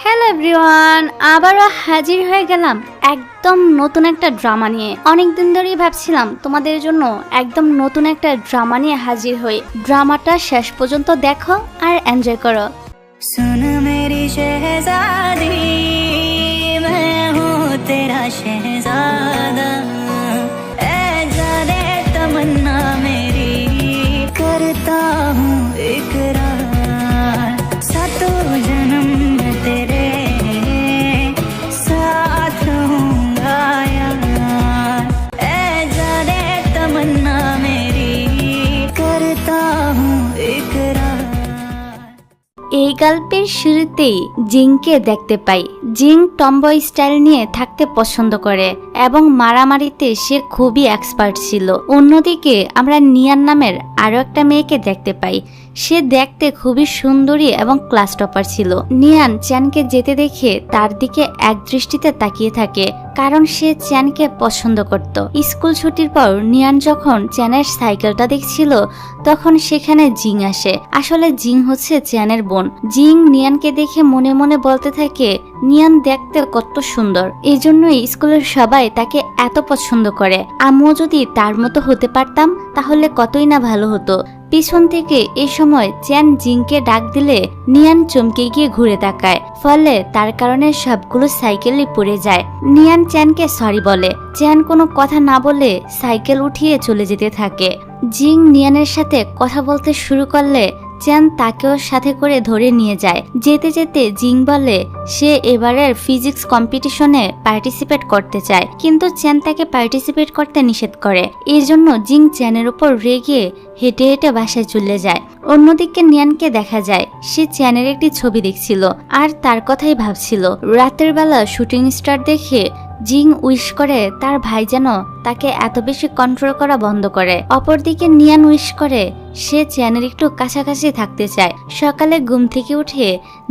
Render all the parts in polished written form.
Hello everyone, আবারও হাজির হয়ে গেলাম একদম নতুন একটা ড্রামা নিয়ে। অনেকদিন ধরেই ভাবছিলাম তোমাদের জন্য একদম নতুন একটা ড্রামা নিয়ে হাজির হই। ড্রামাটা শেষ পর্যন্ত দেখো আর এনজয় করো। सुन मेरी शहजादी, मैं हूँ तेरा शहजादा। ऐ जाने तमन्ना मेरी, करता हूँ इकरार। सातों जन्म में तेरे साथ रहूंगा यार। ऐ जाने तमन्ना मेरी, करता हूँ इकरार। এই গল্পের শুরুতেই জিংকে দেখতে পাই। জিং টমবয় স্টাইল নিয়ে থাকতে পছন্দ করে এবং মারামারিতে সে খুবই এক্সপার্ট ছিল। অন্যদিকে আমরা নিয়ান নামের আরো একটা মেয়েকে দেখতে পাই। সে দেখতে খুবই সুন্দরী এবং ক্লাস টপার ছিল। নিয়ান চ্যানকে যেতে দেখে তার দিকে এক দৃষ্টিতে তাকিয়ে থাকে, কারণ সে চ্যানকে পছন্দ করত। স্কুল ছুটির পর নিয়ান যখন চ্যানের সাইকেলটা দেখছিল, তখন সেখানে জিং আসে। আসলে জিং হচ্ছে চ্যানের বোন। জিং নিয়ানকে দেখে মনে মনে বলতে থাকে, নিয়ান দেখতে কত সুন্দর, এই জন্যই স্কুলের সবাই তাকে এত পছন্দ করে। আমিও যদি তার মতো হতে পারতাম তাহলে কতই না ভালো হতো। পিছন থেকে এই সময় চ্যান জিংকে ডাক দিলে নিয়ান চমকে গিয়ে ঘুরে তাকায়, ফলে তার কারণে সবগুলো সাইকেলই পড়ে যায়। নিয়ান চ্যানকে সরি বলে। চ্যান কোনো কথা না বলে সাইকেল উঠিয়ে চলে যেতে থাকে। জিং নিয়ানের সাথে কথা বলতে শুরু করলে চ্যান তাকেও সাথে করে ধরে নিয়ে যায়। যেতে যেতে জিং বলে সে এবারের ফিজিক্স কম্পিটিশনে পার্টিসিপেট করতে চায়, কিন্তু চ্যান তাকে পার্টিসিপেট করতে নিষেধ করে। এর জন্য জিং চ্যানের উপর রেগে হেঁটে হেঁটে বাসায় চলে যায়। অন্যদিকে নিয়ানকে দেখা যায় সে চ্যানের একটি ছবি দেখছিল আর তার কথাই ভাবছিল। রাতের বেলা শুটিং স্টার দেখে জিং উইশ করে তার ভাই যেন তাকে এত বেশি কন্ট্রোল করা বন্ধ করে। অপরদিকে নিয়ান উইশ করে সে চ্যানের একটু কাছাকাছি থাকতে চায়। সকালে ঘুম থেকে উঠে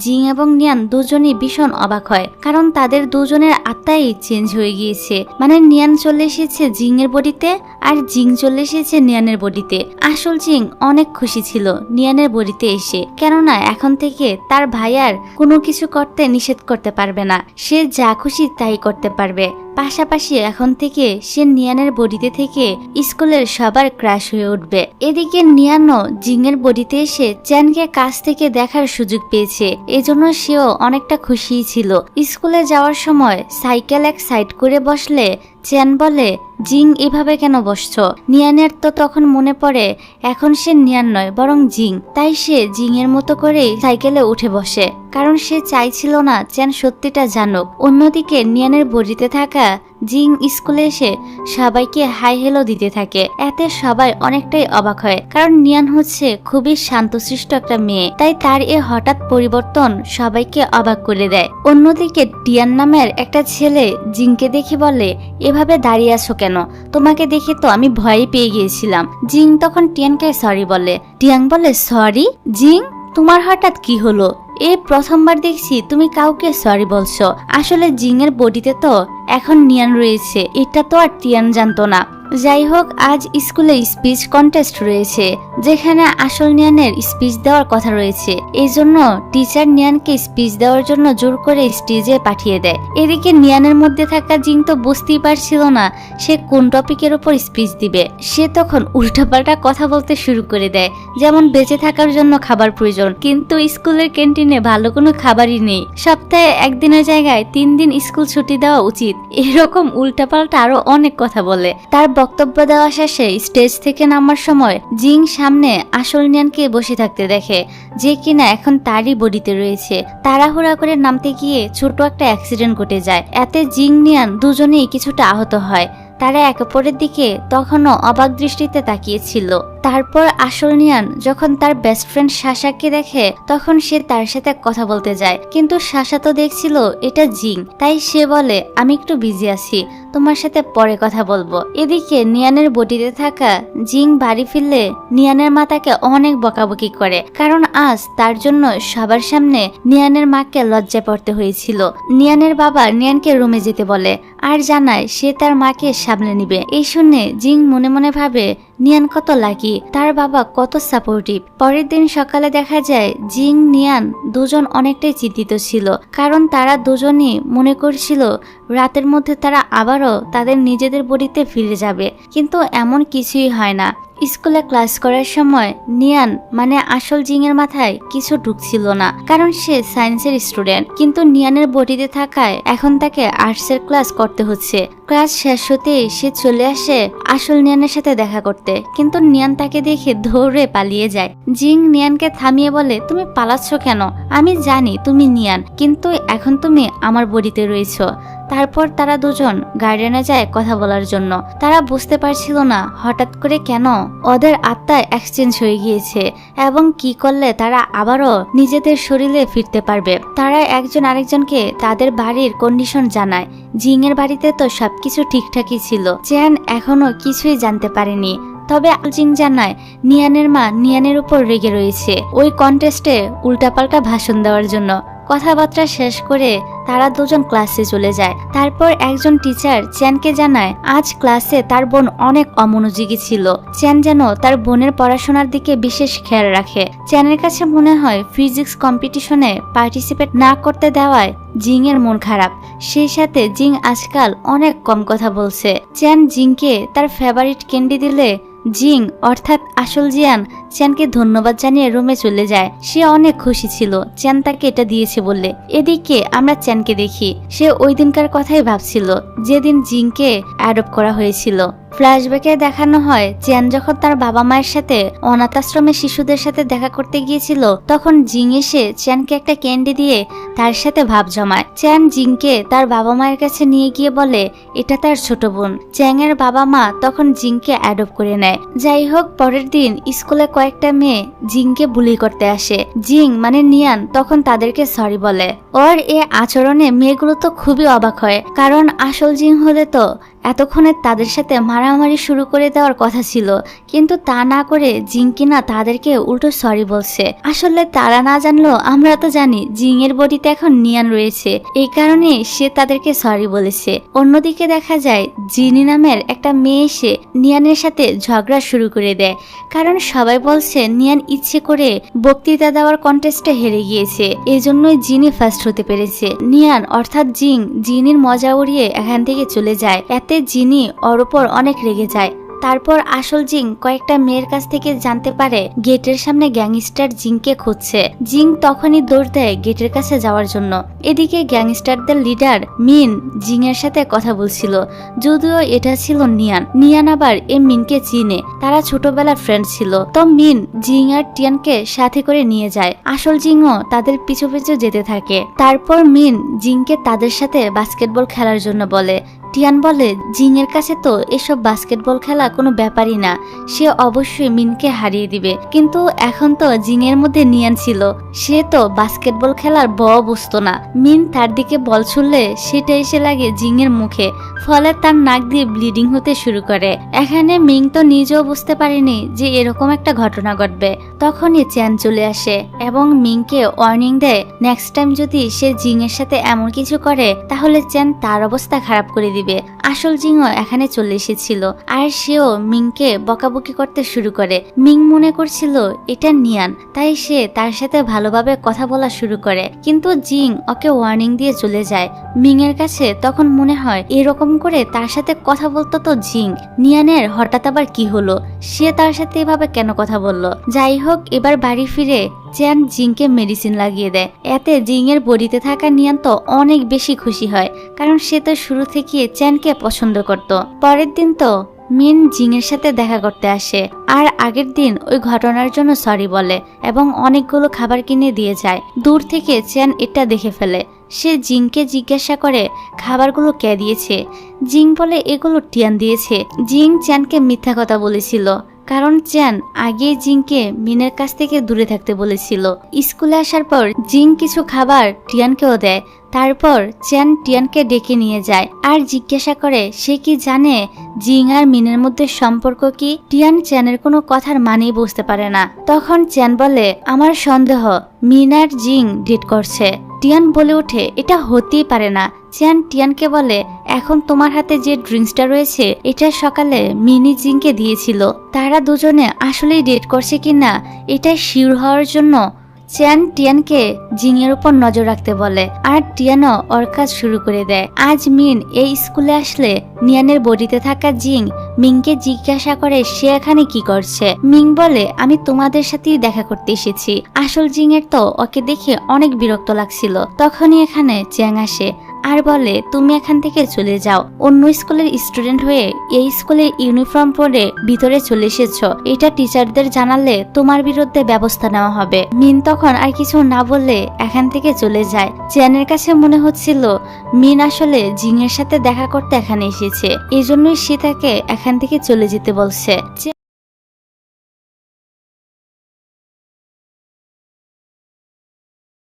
জিং এবং নিয়ান দুজনই ভীষণ অবাক হয়, কারণ তাদের দুজনের আত্মাই চেঞ্জ হয়ে গিয়েছে। মানে নিয়ান চলে এসেছে জিং এর বডিতে আর জিং চলে এসেছে নিয়ানের বডিতে। আসল জিং অনেক খুশি ছিল নিয়ানের বডিতে এসে, কেননা এখন থেকে তার ভাই আর কোনো কিছু করতে নিষেধ করতে পারবে না। সে যা খুশি তাই করতে পারবে। পাশাপাশি এখন থেকে সে নিয়ানের বডিতে থেকে স্কুলের সবার ক্রাশ হয়ে উঠবে। এদিকে নিয়ানও জিংয়ের বডিতে এসে চ্যানকে কাছ থেকে দেখার সুযোগ পেয়েছে, এজন্য সেও অনেকটা খুশি ছিল। স্কুলে যাওয়ার সময় সাইকেল এক সাইড করে বসলে চ্যান বলে, জিং এভাবে কেন বসছো? নিয়ানের তো তখন মনে পড়ে এখন সে নিয়ান নয় বরং জিং। তাই সে জিং এর মতো করেই সাইকেলে উঠে বসে, কারণ সে চাইছিল না চ্যান সত্যিটা জানুক। অন্যদিকে নিয়ানের বডিতে থাকা জিং স্কুলে এসে সবাইকে হাই হেলো দিতে থাকে। এতে সবাই অনেকটাই অবাক হয়, কারণ নিয়ান হচ্ছে খুবই শান্তশিষ্ট একটা মেয়ে, তাই তার এ হঠাৎ পরিবর্তন সবাইকে অবাক করে দেয়। অন্যদিকে টিয়ান নামের একটা ছেলে জিংকে দেখে বলে, এভাবে দাঁড়িয়ে আছো কেন? তোমাকে দেখে তো আমি ভয় পেয়ে গিয়েছিলাম। জিং তখন টিয়ানকে সরি বলে। টিয়াং বলে, সরি জিং, তোমার হঠাৎ কি হলো? এই প্রথমবার দেখছি তুমি কাউকে সরি বলছো। আসলে জিং এর বডিতে তো এখন নিয়ান রয়েছে, এটা তো আর টিয়ান জানতো না। যাই হোক, আজ স্কুলে স্পিচ কন্টেস্ট রয়েছে, যেখানে আসল নিয়ানের স্পিচ দেওয়ার কথা রয়েছে। এই জন্য টিচার নিয়ানকে স্পিচ দেওয়ার জন্য জোর করে স্টেজে পাঠিয়ে দেয়। এদিকে নিয়ানের মধ্যে থাকা জিং তো বুঝতেই পারছিল না সে কোন টপিকের উপর স্পিচ দিবে। সে তখন উল্টাপাল্টা কথা বলতে শুরু করে দেয়, যেমন বেঁচে থাকার জন্য খাবার প্রয়োজন, কিন্তু স্কুলের ক্যান্টিনে ভালো কোনো খাবারই নেই। সপ্তাহে একদিনের জায়গায় 3 দিন স্কুল ছুটি দেওয়া উচিত। এরকম উল্টাপাল্টা আরো অনেক কথা বলে। তার বক্তব্য দেওয়া শেষে স্টেজ থেকে নামার সময় জিং সামনে আসল নিয়ানকে বসে থাকতে দেখে, যে কিনা এখন তারই বডিতে রয়েছে। তাড়াহুড়া করে নামতে গিয়ে ছোট একটা অ্যাক্সিডেন্ট ঘটে যায়। এতে জিং নিয়ান দুজনেই কিছুটা আহত হয়। তারা একে অপরের দিকে তখনও অবাক দৃষ্টিতে তাকিয়েছিল। তারপর আসল নিয়ান যখন তার বেস্ট ফ্রেন্ড সাশাকে দেখে, তখন সে তার সাথে কথা বলতে যায়, কিন্তু সাশা তো দেখছিল এটা জিং, তাই সে বলে, আমি একটু বিজি আছি, তোমার সাথে পরে কথা বলবো। এদিকে নিয়ানের বডিতে থাকা জিং বাড়ি ফিরলে নিয়ানের মা তাকে অনেক বকাবকি করে, কারণ আজ তার জন্য সবার সামনে নিয়ানের মাকে লজ্জায় পড়তে হয়েছিল। নিয়ানের বাবা নিয়ানকে রুমে যেতে বলে আর জানায় সে তার মাকে সামলে নিবে। এই শুনে জিং মনে মনে ভাবে নিয়ান কত লাকি, তার বাবা কত সাপোর্টিভ। পরের দিন সকালে দেখা যায় জিং নিয়ান দুজন অনেকটাই চিন্তিত ছিল, কারণ তারা দুজনই মনে করছিল রাতের মধ্যে তারা আবারও তাদের নিজেদের বডিতে ফিরে যাবে, কিন্তু এমন কিছুই হয় না। স্কুলে ক্লাস করার সময় নিয়ান মানে আসল জিং এর মাথায় কিছু ঢুকছিল না, কারণ সে সায়েন্সের স্টুডেন্ট, কিন্তু নিয়ানের বডিতে থাকায় এখন তাকে আর্টসের ক্লাস করতে হচ্ছে। ক্লাস শেষ হতেই সে চলে আসে আসল নিয়ানের সাথে দেখা করতে, কিন্তু নিয়ান তাকে দেখে দৌড়ে পালিয়ে যায়। জিং নিয়ানকে থামিয়ে বলে, তুমি পালাচ্ছ কেন? আমি জানি তুমি নিয়ান, কিন্তু এখন তুমি আমার বডিতে রয়েছো। তারপর তারা দুজন গার্ডেনে যায় কথা বলার জন্য। তারা বুঝতে পারছিল না হঠাৎ করে কেন ওদের আত্মা এক্সচেঞ্জ হয়ে গিয়েছে এবং কি করলে তারা আবারও নিজেদের শরীরে ফিরতে পারবে। তারা একজন আরেকজনকে তাদের বাড়ির কন্ডিশন জানায়। জিং এর বাড়িতে তো সবকিছু ঠিকঠাকই ছিল, চ্যান এখনো কিছুই জানতে পারেনি। তবে জিং জানায় নিয়ানের মা নিয়ানের উপর রেগে রয়েছে ওই কন্টেস্টে উল্টাপাল্টা ভাষণ দেওয়ার জন্য। কথাবার্তা শেষ করে তারা দুজন ক্লাসে চলে যায়। তারপর একজন টিচার চ্যানকে জানায় আজ ক্লাসে তার বোন অনেক অমনোযোগী ছিল। চ্যান যেন তার বোনের পড়াশোনার দিকে বিশেষ খেয়াল রাখে। চ্যানের কাছে মনে হয় ফিজিক্স কম্পিটিশনে পার্টিসিপেট না করতে দেওয়ায় জিং এর মন খারাপ। সেই সাথে জিং আজকাল অনেক কম কথা বলছে। চ্যান জিংকে তার ফেভারিট ক্যান্ডি দিলে জিং অর্থাৎ আসল জিয়ান চ্যানকে ধন্যবাদ জানিয়ে রুমে চলে যায়। সে অনেক খুশি ছিল চ্যান তাকে এটা দিয়েছে বলে। এদিকে আমরা চ্যানকে দেখি, সে ওই দিনকার কথাই ভাবছিল যেদিন জিংকে অ্যাডপ্ট করা হয়েছিল। ফ্ল্যাশব্যাকে দেখানো হয় চ্যান যখন তার বাবা মায়ের সাথে অনাথ আশ্রমে শিশুদের সাথে দেখা করতে গিয়েছিল, তখন জিং এসে চ্যানকে একটা ক্যান্ডি দিয়ে তার সাথে ভাব জমায়। চ্যান জিংকে তার বাবা মায়ের কাছে নিয়ে গিয়ে বলে এটা তার ছোট বোন। চ্যাংয়ের বাবা মা তখন জিংকে অ্যাডপ্ট করে নেয়। যাই হোক, পরের দিন স্কুলে কয়েকটা মেয়ে জিংকে বুলি করতে আসে। জিং মানে নিয়ান তখন তাদেরকে সরি বলে। ওর এ আচরণে মেয়েগুলো তো খুবই অবাক হয়, কারণ আসল জিং হলে তো এতক্ষণে তাদের সাথে মারামারি শুরু করে দেওয়ার কথা ছিল, কিন্তু তা না করে জিং কিনা তাদেরকে উল্টো সরি বলছে। আসলে তারা না জানলেও আমরা তো জানি জিং এর বডিতে এখন নিয়ান রয়েছে, এই কারণে সে তাদেরকে সরি বলেছে। অন্যদিকে দেখা যায় জিনি নামের একটা মেয়ে এসে নিয়ানের সাথে ঝগড়া শুরু করে দেয়, কারণ সবাই বলছে নিয়ান ইচ্ছে করে বক্তৃতা দেওয়ার কন্টেস্টে হেরে গিয়েছে, এজন্যই জিনি ফার্স্ট হতে পেরেছে। নিয়ান অর্থাৎ জিং জিনির মজা উড়িয়ে এখান থেকে চলে যায়। এতে জিনি ওর উপর অনেক রেগে যায়। তারপর আসল জিং কয়েকটা মেয়ের কাছ থেকে জানতে পারে গেটের সামনে গ্যাংস্টার জিংকে খুঁজছে। জিং তখনই দৌড় দেয় গেটের কাছে যাওয়ার জন্য। এদিকে গ্যাংস্টারদের লিডার মিন জিং এর সাথে কথা বলছিল, যদিও এটা ছিল নিয়ান। নিয়ান আবার এ মিনকে চিনে, তারা ছোটবেলার ফ্রেন্ড ছিল। তো মিন জিং আর টিয়ানকে সাথে করে নিয়ে যায়। আসল জিংও তাদের পিছু পিছু যেতে থাকে। তারপর মিন জিংকে তাদের সাথে বাস্কেটবল খেলার জন্য বলে। টিয়ান বলে জিং এর কাছে তো এসব বাস্কেটবল খেলা কোনো ব্যাপারই না, সে অবশ্যই মিনকে হারিয়ে দিবে। কিন্তু এখন তো জিং এর মধ্যে নিয়ান ছিল, সে তো বাস্কেটবল খেলার বুঝতো না। মিন তার দিকে বল ছুড়লে সেটা এসে লাগে জিং এর মুখে, ফলে তার নাক দিয়ে ব্লিডিং হতে শুরু করে। এখানে মিং তো নিজেও বুঝতে পারেনি যে এরকম একটা ঘটনা ঘটবে। তখনই চ্যান চলে আসে এবং মিংকে ওয়ার্নিং দেয় নেক্সট টাইম যদি সে জিং এর সাথে এমন কিছু করে তাহলে চ্যান তার অবস্থা খারাপ করে দিবে। আসল জিংও এখানে চলে এসেছিল আর সেও মিংকে বকাবকি করতে শুরু করে। মিং মনে করছিল এটা নিয়ান, তাই সে তার সাথে ভালোভাবে কথা বলা শুরু করে, কিন্তু জিং ওকে ওয়ার্নিং দিয়ে চলে যায়। মিং এর কাছে তখন মনে হয় এরকম করে তার সাথে কথা বলতো তো জিং, নিয়ানের হঠাৎ আবার কি হলো, সে তার সাথে এভাবে কেন কথা বলল। যাই হোক, এবার বাড়ি ফিরে চ্যান জিংকে মেডিসিন লাগিয়ে দেয়। এতে জিং এর বডিতে থাকা নিয়ান তো অনেক বেশি খুশি হয়, কারণ সে তো শুরু থেকে চ্যানকে পছন্দ করত। পরের দিন তো মিন জিং এর সাথে দেখা করতে আসে আর আগের দিন ওই ঘটনার জন্য সরি বলে এবং অনেকগুলো খাবার কিনে দিয়ে যায়। দূর থেকে চ্যান এটা দেখে ফেলে। সে জিংকে জিজ্ঞাসা করে খাবারগুলো কে দিয়েছে। জিং বলে এগুলো টিয়ান দিয়েছে। জিং চ্যানকে মিথ্যা কথা বলেছিল, কারণ চ্যান আগে জিংকে মিনের কাছ থেকে দূরে থাকতে বলেছিল। স্কুলে আসার পর জিং কিছু খাবার টিয়ানকেও দেয়। তারপর চ্যান টিয়ানকে ডেকে নিয়ে যায় আর জিজ্ঞাসা করে সে কি জানে জিং আর মিনের মধ্যে সম্পর্ক কি। টিয়ান চ্যানের কোনো কথার মানেই বুঝতে পারে না। তখন চ্যান বলে আমার সন্দেহ মিন আর জিং ডেট করছে। টিয়ান বলে ওঠে এটা হতেই পারে না। চিয়ান টিয়ানকে বলে এখন তোমার হাতে যে ড্রিঙ্কসটা রয়েছে এটা সকালে মিনি জিংকে দিয়েছিল। তারা দুজনে আসলেই ডেট করছে কিনা এটা শিওর হওয়ার জন্য চিয়ান টিয়ানকে জিংয়ের উপর নজর রাখতে বলে, আর টিয়ানও ওর কাজ শুরু করে দেয়। আজ মিন এই স্কুলে আসলে নিয়ানের বডিতে থাকা জিং মিংকে জিজ্ঞাসা করে সে এখানে কি করছে। মিং বলে আমি তোমাদের সাথেই দেখা করতে এসেছি। আসল জিংয়ের তো ওকে দেখে অনেক বিরক্ত লাগছিল। তখনই এখানে চ্যাং আসে আর বলে তুমি এখান থেকে চলে যাও। অন্য স্কুলের স্টুডেন্ট হয়ে এই স্কুলের ইউনিফর্ম পরে ভিতরে চলে এসেছো, এটা টিচারদের জানালে তোমার বিরুদ্ধে ব্যবস্থা নেওয়া হবে। মিন তখন আর কিছু না বললে এখান থেকে চলে যায়। চ্যানের কাছে মনে হচ্ছিল মিন আসলে জিংয়ের সাথে দেখা করতে এখানে এসেছে, এজন্যই সে তাকে এখান থেকে চলে যেতে বলছে।